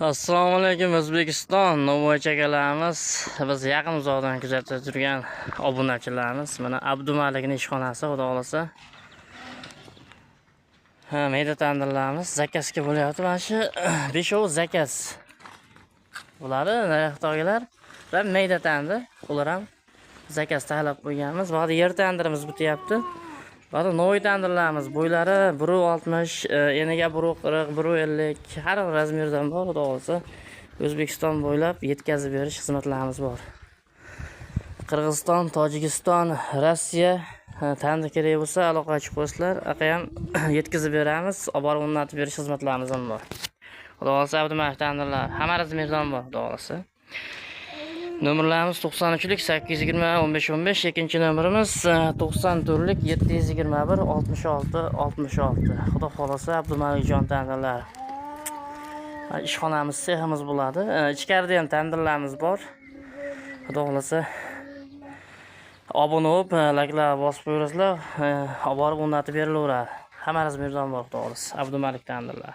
Assalomu alaykum O'zbekiston, Novoy akalarimiz, biz yaqin uzoqdan kuzatib turgan obunachilarimiz. Mana Abdumalikning ishxonasi, xudo xolasa. Mayda tandirlarimiz zakazga bo'lyapti. Mana shu 5 zakaz. Ularni narxdogilar va mayda tandir, ular ham zakaz taklif qo'yganmiz. Bu yerda yer tandirimiz bityapti. Bari Novoy tandirlarimiz bo'ylari 1.60, eniga 1.40, 1.50 har xil razmerdan bor, xudo xolasa. O'zbekiston bo'ylab yetkazib berish xizmatlarimiz bor. Qirg'iziston, Tojikiston, Rossiya tandir kerak bo'lsa aloqa chiqib qo'ysizlar, aqa ham yetkazib beramiz. Olib borib o'rnatib berish xizmatlarimiz ham bor. Xudo xolasa Abdumalik tandirlar hamma razmerdan bor, xudo xolasa. Nomerlarimiz 93lik 820 15 15, ikkinchi nomerimiz 94lik 721 66 66. Xudo xolasa Abdumalikjon tandirlar. Ishxonamiz, seximiz bo'ladi. Ichkarida ham tandirlarimiz bor. Xudo xolasa obuna bo'lib, like'lar bosib qo'yasizlar, olib borib o'rnatib berilaveradi. Hamma razmerdan bor, xudo xolasa. Abdumalik tandirlar.